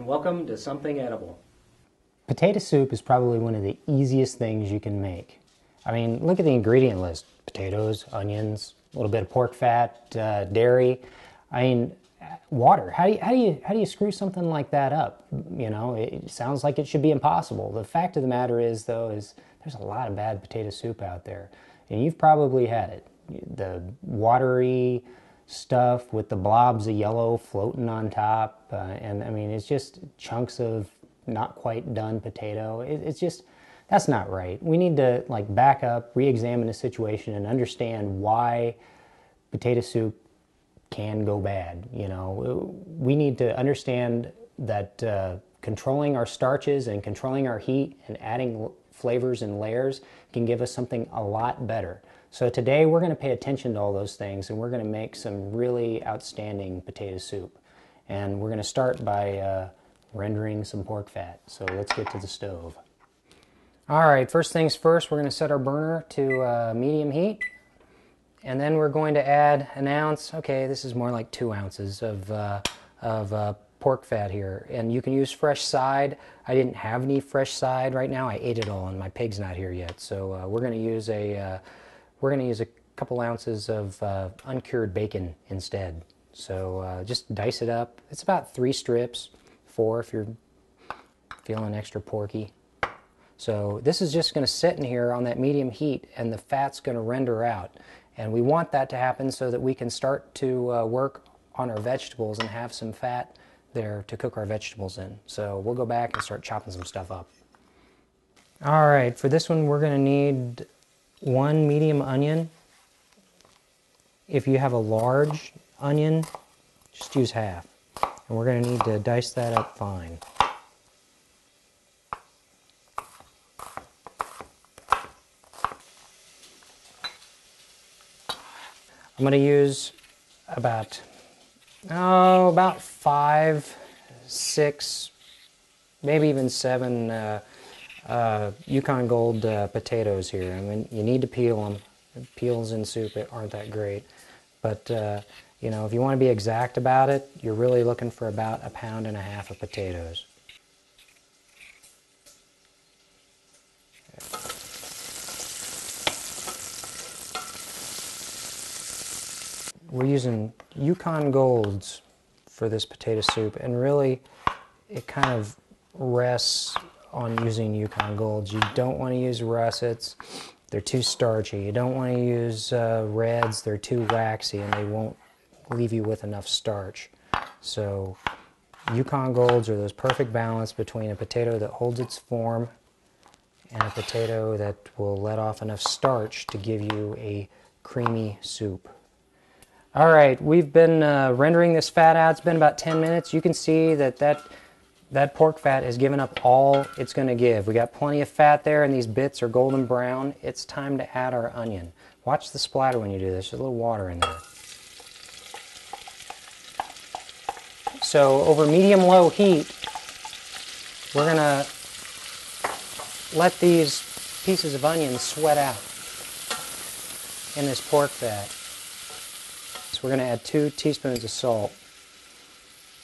and welcome to Something Edible. Potato soup is probably one of the easiest things you can make. I mean, look at the ingredient list. Potatoes, onions, a little bit of pork fat, dairy. I mean, water. How do you screw something like that up? You know, it sounds like it should be impossible. The fact of the matter is, though, is there's a lot of bad potato soup out there. And you've probably had it. The watery stuff with the blobs of yellow floating on top. And I mean, it's just chunks of not quite done potato. It's just, that's not right. We need to like back up, re-examine the situation and understand why potato soup can go bad. You know, we need to understand that controlling our starches and controlling our heat and adding flavors and layers can give us something a lot better. So today we're going to pay attention to all those things and we're going to make some really outstanding potato soup. And we're going to start by rendering some pork fat. So let's get to the stove. All right, first things first, we're going to set our burner to medium heat. And then we're going to add an ounce, okay, this is more like 2 ounces of pork fat here. And you can use fresh side. I didn't have any fresh side right now. I ate it all and my pig's not here yet. So we're going to use a couple ounces of uncured bacon instead. So just dice it up. It's about 3 strips, 4 if you're feeling extra porky. So this is just going to sit in here on that medium heat and the fat's going to render out. And we want that to happen so that we can start to work on our vegetables and have some fat there to cook our vegetables in. So we'll go back and start chopping some stuff up. All right, for this one we're going to need 1 medium onion. If you have a large onion, just use half. And we're going to need to dice that up fine. I'm going to use about 5, 6, maybe even 7 Yukon Gold potatoes here. I mean, you need to peel them. Peels in soup aren't that great. But, you know, if you want to be exact about it, you're really looking for about 1.5 pounds of potatoes. We're using Yukon Golds for this potato soup, and really it kind of rests on using Yukon Golds. You don't want to use russets, they're too starchy. You don't want to use reds, they're too waxy and they won't leave you with enough starch. So Yukon Golds are those perfect balance between a potato that holds its form and a potato that will let off enough starch to give you a creamy soup. All right, we've been rendering this fat out. It's been about 10 minutes. You can see that pork fat has given up all it's going to give. We got plenty of fat there, and these bits are golden brown. It's time to add our onion. Watch the splatter when you do this. There's a little water in there. So over medium-low heat, we're going to let these pieces of onion sweat out in this pork fat. We're going to add 2 teaspoons of salt.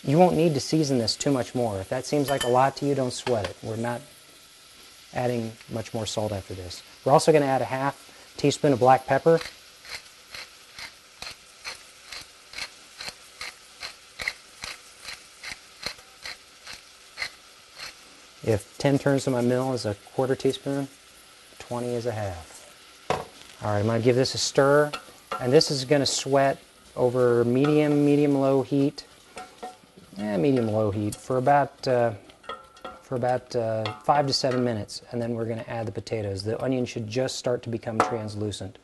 You won't need to season this too much more. If that seems like a lot to you, don't sweat it. We're not adding much more salt after this. We're also going to add a 1/2 teaspoon of black pepper. If 10 turns to my mill is a 1/4 teaspoon, 20 is a 1/2. All right, I'm going to give this a stir, and this is going to sweat over medium-low heat, medium-low heat for about 5 to 7 minutes, and then we're going to add the potatoes. The onion should just start to become translucent.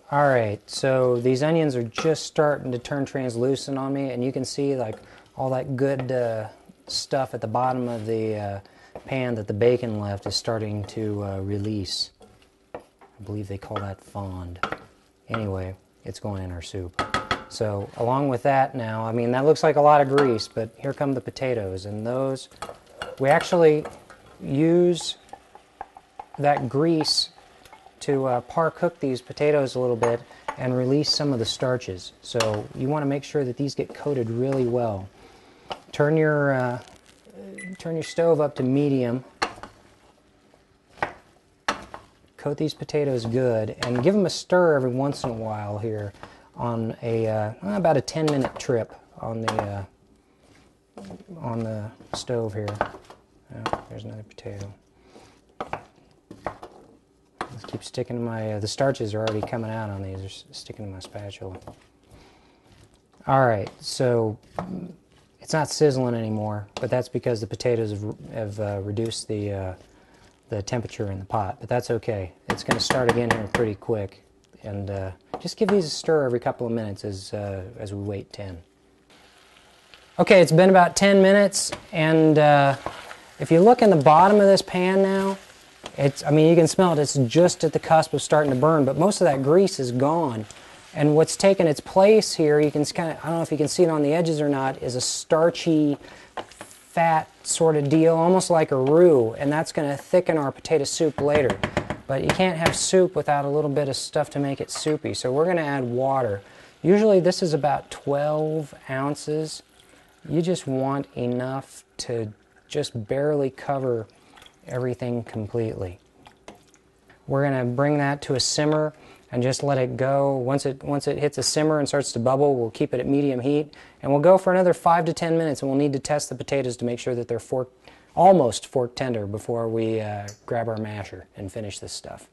All right, so these onions are just starting to turn translucent on me, and you can see like all that good stuff at the bottom of the pan that the bacon left is starting to release. I believe they call that fond. Anyway, it's going in our soup. So along with that now, I mean, that looks like a lot of grease, but here come the potatoes. And those, we actually use that grease to par cook these potatoes a little bit and release some of the starches. So you want to make sure that these get coated really well. Turn your stove up to medium. Coat these potatoes good and give them a stir every once in a while here on about a 10-minute trip on the stove here. Oh, there's another potato. Let's keep sticking to my, the starches are already coming out on these, they're sticking to my spatula. All right, so it's not sizzling anymore, but that's because the potatoes have reduced the temperature in the pot, but that's okay. It's going to start again here pretty quick, and just give these a stir every couple of minutes as we wait 10. Okay, it's been about 10 minutes, and if you look in the bottom of this pan now, I mean, you can smell it. It's just at the cusp of starting to burn, but most of that grease is gone. And what's taken its place here, you can kind of, I don't know if you can see it on the edges or not, is a starchy, fat sort of deal, almost like a roux, and that's going to thicken our potato soup later. But you can't have soup without a little bit of stuff to make it soupy, so we're going to add water. Usually this is about 12 ounces. You just want enough to just barely cover everything completely. We're going to bring that to a simmer and just let it go. Once it hits a simmer and starts to bubble, we'll keep it at medium heat, and we'll go for another 5 to 10 minutes, and we'll need to test the potatoes to make sure that they're almost fork tender before we grab our masher and finish this stuff.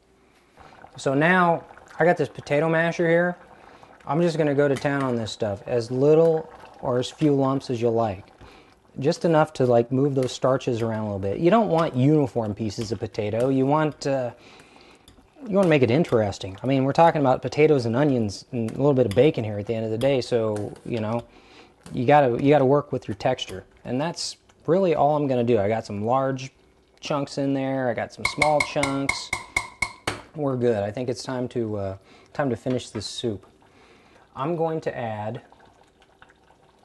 So now I got this potato masher here. I'm just going to go to town on this stuff, as little or as few lumps as you like. Just enough to like move those starches around a little bit. You don't want uniform pieces of potato. You want to make it interesting. I mean, we're talking about potatoes and onions and a little bit of bacon here at the end of the day, so you know, you gotta work with your texture, and that's really all I'm gonna do. I got some large chunks in there. I got some small chunks. We're good. I think it's time to finish this soup. I'm going to add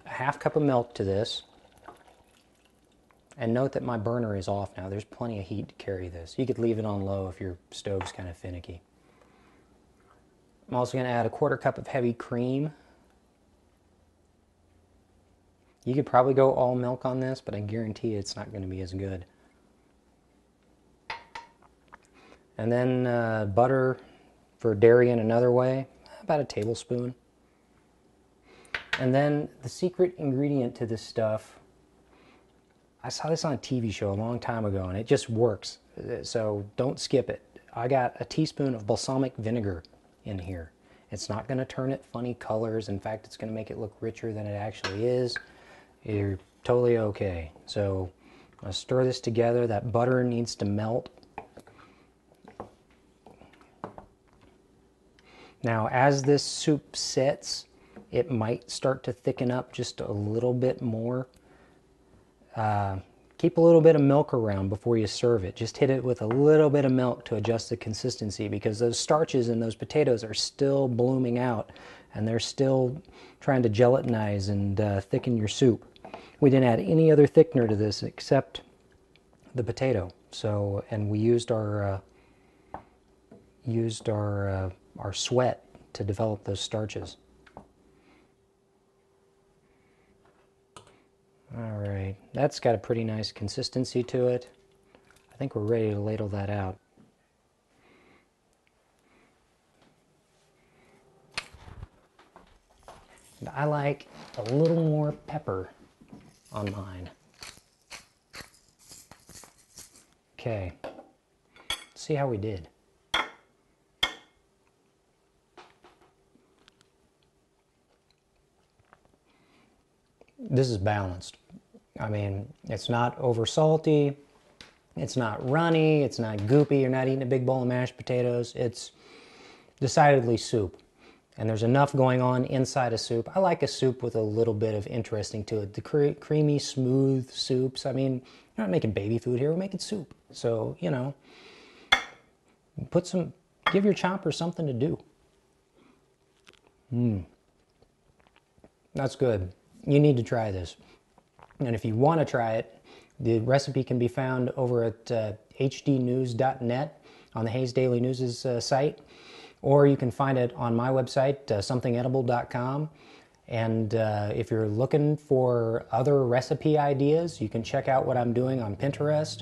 a half cup of milk to this. And note that my burner is off now. There's plenty of heat to carry this. You could leave it on low if your stove's kind of finicky. I'm also going to add a 1/4 cup of heavy cream. You could probably go all milk on this, but I guarantee it's not going to be as good. And then butter for dairy in another way, about a tablespoon. And then the secret ingredient to this stuff, I saw this on a TV show a long time ago, and it just works, so don't skip it. I got a teaspoon of balsamic vinegar in here. It's not going to turn it funny colors. In fact, it's going to make it look richer than it actually is. You're totally okay. So I'll stir this together. That butter needs to melt. Now, as this soup sets, it might start to thicken up just a little bit more. Keep a little bit of milk around before you serve it. Just hit it with a little bit of milk to adjust the consistency, because those starches in those potatoes are still blooming out, and they're still trying to gelatinize and thicken your soup. We didn't add any other thickener to this except the potato. So, and we used our sweat to develop those starches. All right, that's got a pretty nice consistency to it. I think we're ready to ladle that out. And I like a little more pepper on mine. Okay, let's see how we did. This is balanced. I mean, it's not over salty, it's not runny, it's not goopy, you're not eating a big bowl of mashed potatoes. It's decidedly soup. And there's enough going on inside a soup. I like a soup with a little bit of interesting to it. The creamy, smooth soups. I mean, we're not making baby food here, we're making soup. So, you know, give your chopper something to do. That's good. You need to try this. And if you want to try it, the recipe can be found over at hdnews.net on the Hayes Daily News' site. or you can find it on my website, somethingedible.com. And if you're looking for other recipe ideas, you can check out what I'm doing on Pinterest.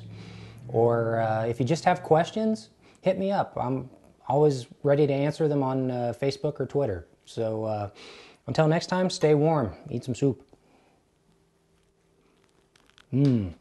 Or if you just have questions, hit me up. I'm always ready to answer them on Facebook or Twitter. So until next time, stay warm. Eat some soup. Mmm.